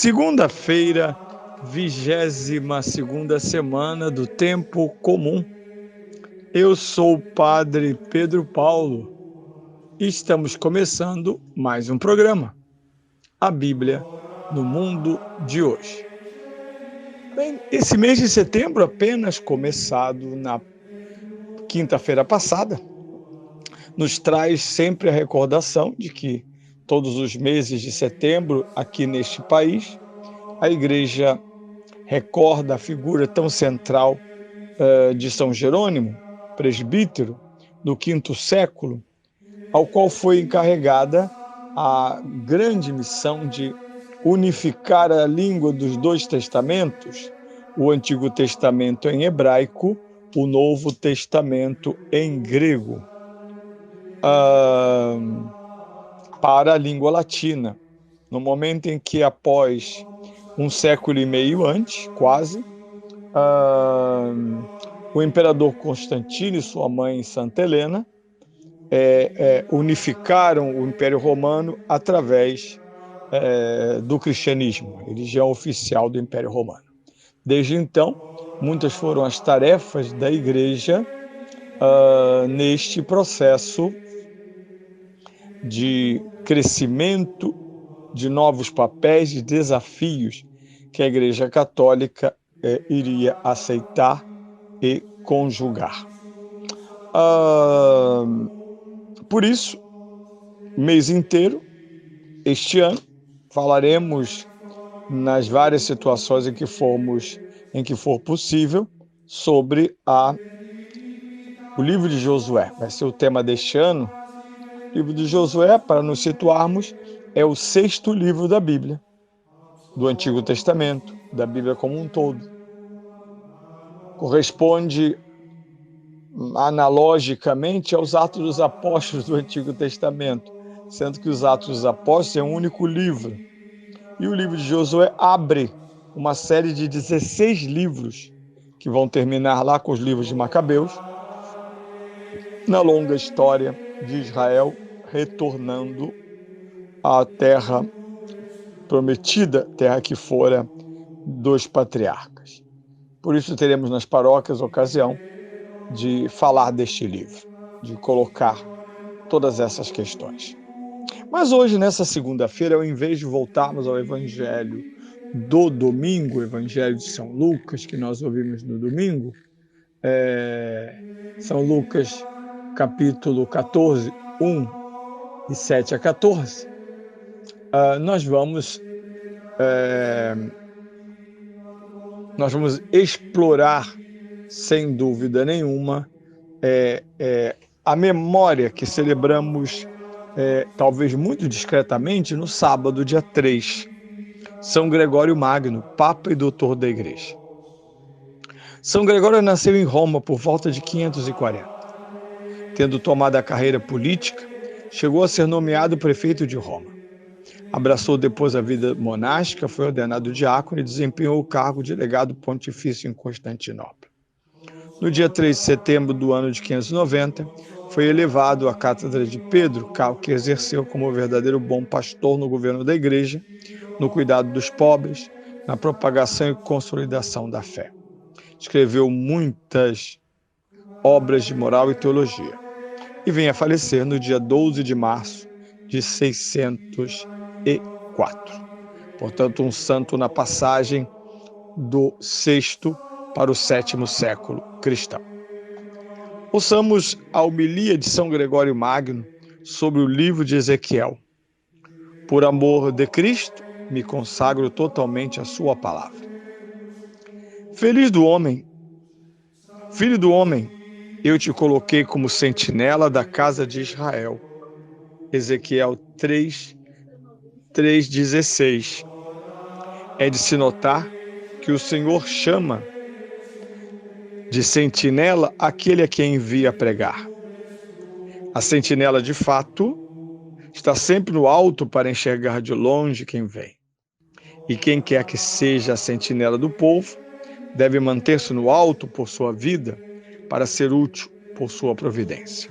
Segunda-feira, 22ª semana do Tempo Comum. Eu sou o Padre Pedro Paulo e estamos começando mais um programa, a Bíblia no Mundo de hoje. Bem, esse mês de setembro, apenas começado na quinta-feira passada, nos traz sempre a recordação de que todos os meses de setembro, aqui neste país, a Igreja recorda a figura tão central de São Jerônimo, presbítero, no V século, ao qual foi encarregada a grande missão de unificar a língua dos dois testamentos, o Antigo Testamento em hebraico, o Novo Testamento em grego, para a língua latina, no momento em que, após um século e meio antes, quase, o imperador Constantino e sua mãe Santa Helena unificaram o Império Romano através do cristianismo, a religião oficial do Império Romano. Desde então, muitas foram as tarefas da Igreja neste processo de crescimento, de novos papéis, de desafios que a Igreja Católica iria aceitar e conjugar. Por isso, mês inteiro, este ano, falaremos nas várias situações em que for possível, sobre o livro de Josué. Vai ser o tema deste ano. O livro de Josué, para nos situarmos, é o 6º livro da Bíblia, do Antigo Testamento, da Bíblia como um todo. Corresponde analogicamente aos Atos dos Apóstolos do Antigo Testamento, sendo que os Atos dos Apóstolos é um único livro. E o livro de Josué abre uma série de 16 livros, que vão terminar lá com os livros de Macabeus, na longa história de Israel retornando à terra prometida, terra que fora dos patriarcas. Por isso teremos nas paróquias ocasião de falar deste livro, de colocar todas essas questões. Mas hoje, nessa segunda-feira, ao invés de voltarmos ao Evangelho do domingo, o Evangelho de São Lucas, que nós ouvimos no domingo, São Lucas, capítulo 14, 1 e 7 a 14, nós vamos explorar, sem dúvida nenhuma, a memória que celebramos, talvez muito discretamente, no sábado, dia 3, São Gregório Magno, Papa e Doutor da Igreja. São Gregório nasceu em Roma por volta de 540. Tendo tomado a carreira política, chegou a ser nomeado prefeito de Roma. Abraçou depois a vida monástica, foi ordenado diácono e desempenhou o cargo de legado pontifício em Constantinopla. No dia 3 de setembro do ano de 590, foi elevado à cátedra de Pedro, cargo que exerceu como verdadeiro bom pastor no governo da Igreja, no cuidado dos pobres, na propagação e consolidação da fé. Escreveu muitas obras de moral e teologia e vem a falecer no dia 12 de março de 604. Portanto, um santo na passagem do 6º para o 7º século cristão. Ouçamos a homilia de São Gregório Magno sobre o livro de Ezequiel. Por amor de Cristo, me consagro totalmente à sua palavra. Filho do homem, eu te coloquei como sentinela da casa de Israel. Ezequiel 3:16. É de se notar que o Senhor chama de sentinela aquele a quem envia pregar. A sentinela, de fato, está sempre no alto para enxergar de longe quem vem. E quem quer que seja a sentinela do povo, deve manter-se no alto por sua vida, para ser útil por sua providência.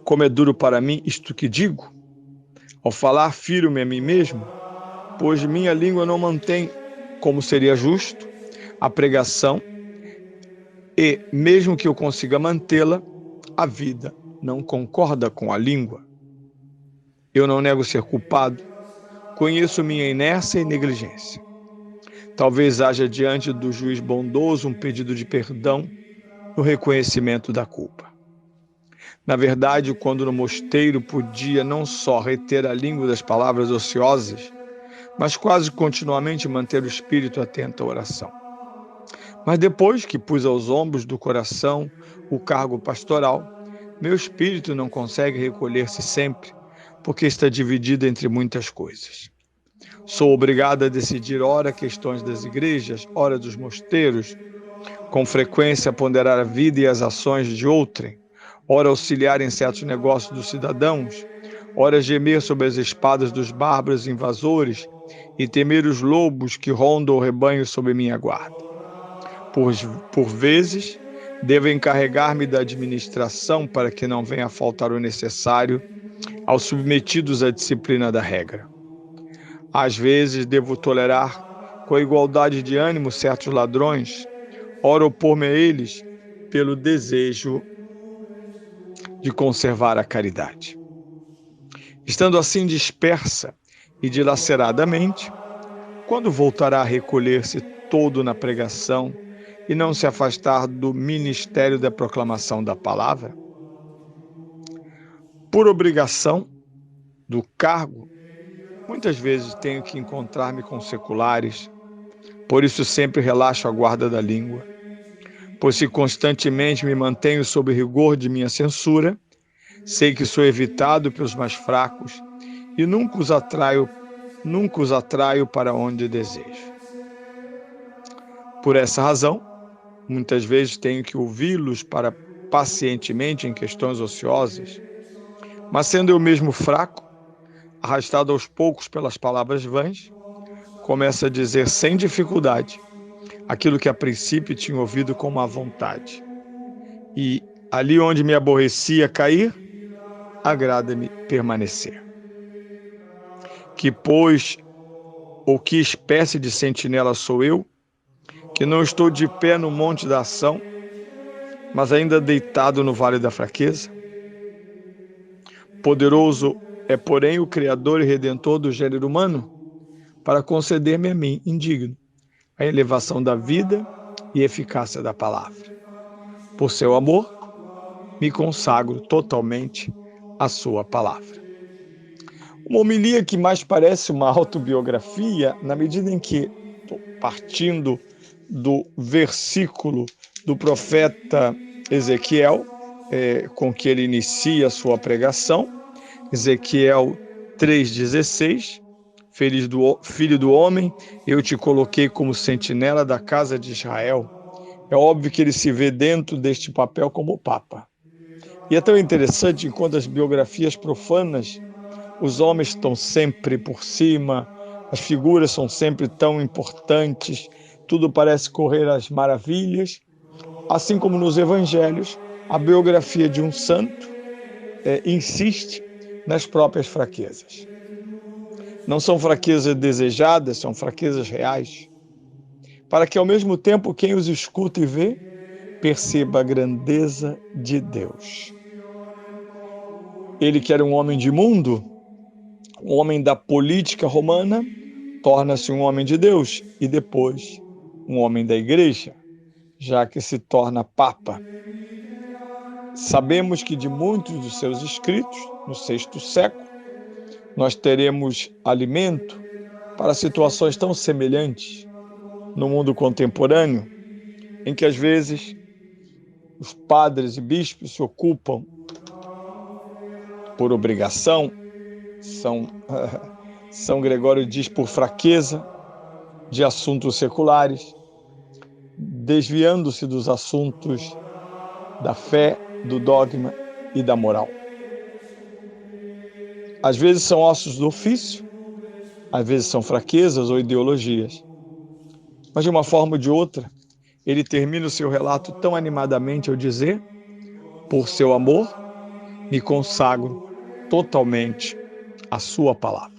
Como é duro para mim isto que digo, ao falar, firo-me a mim mesmo, pois minha língua não mantém, como seria justo, a pregação, e, mesmo que eu consiga mantê-la, a vida não concorda com a língua. Eu não nego ser culpado, conheço minha inércia e negligência. Talvez haja diante do juiz bondoso um pedido de perdão no reconhecimento da culpa. Na verdade, quando no mosteiro podia não só reter a língua das palavras ociosas, mas quase continuamente manter o espírito atento à oração. Mas depois que pus aos ombros do coração o cargo pastoral, meu espírito não consegue recolher-se sempre, porque está dividido entre muitas coisas. Sou obrigado a decidir ora questões das igrejas, ora dos mosteiros, com frequência ponderar a vida e as ações de outrem, ora auxiliar em certos negócios dos cidadãos, ora gemer sob as espadas dos bárbaros invasores e temer os lobos que rondam o rebanho sob minha guarda. Por vezes, devo encarregar-me da administração para que não venha a faltar o necessário aos submetidos à disciplina da regra. Às vezes, devo tolerar com a igualdade de ânimo certos ladrões, ora opor-me a eles pelo desejo de conservar a caridade. Estando assim dispersa e dilaceradamente, quando voltará a recolher-se todo na pregação e não se afastar do ministério da proclamação da palavra? Por obrigação do cargo, muitas vezes tenho que encontrar-me com seculares, por isso sempre relaxo a guarda da língua, pois se constantemente me mantenho sob rigor de minha censura, sei que sou evitado pelos mais fracos e nunca os atraio para onde desejo. Por essa razão, muitas vezes tenho que ouvi-los para pacientemente em questões ociosas, mas sendo eu mesmo fraco, arrastado aos poucos pelas palavras vãs, começo a dizer sem dificuldade aquilo que a princípio tinha ouvido com má vontade. E ali onde me aborrecia cair, agrada-me permanecer. Que espécie de sentinela sou eu, que não estou de pé no monte da ação, mas ainda deitado no vale da fraqueza? Poderoso é, porém, o Criador e Redentor do gênero humano, para conceder-me a mim, indigno, a elevação da vida e eficácia da palavra. Por seu amor, me consagro totalmente à sua palavra. Uma homilia que mais parece uma autobiografia, na medida em que, partindo do versículo do profeta Ezequiel, com que ele inicia a sua pregação, Ezequiel 3,16, filho do homem, eu te coloquei como sentinela da casa de Israel. É óbvio que ele se vê dentro deste papel como Papa. E é tão interessante, enquanto as biografias profanas, os homens estão sempre por cima, as figuras são sempre tão importantes, tudo parece correr às maravilhas. Assim como nos evangelhos, a biografia de um santo insiste nas próprias fraquezas. Não são fraquezas desejadas, são fraquezas reais, para que ao mesmo tempo quem os escuta e vê perceba a grandeza de Deus. Ele que era um homem de mundo, um homem da política romana, torna-se um homem de Deus e depois um homem da igreja, já que se torna Papa. Sabemos que de muitos dos seus escritos, no VI século, nós teremos alimento para situações tão semelhantes no mundo contemporâneo, em que às vezes os padres e bispos se ocupam por obrigação, São Gregório diz por fraqueza, de assuntos seculares, desviando-se dos assuntos da fé, do dogma e da moral. Às vezes são ossos do ofício, às vezes são fraquezas ou ideologias. Mas de uma forma ou de outra, ele termina o seu relato tão animadamente ao dizer: por seu amor, me consagro totalmente à sua palavra.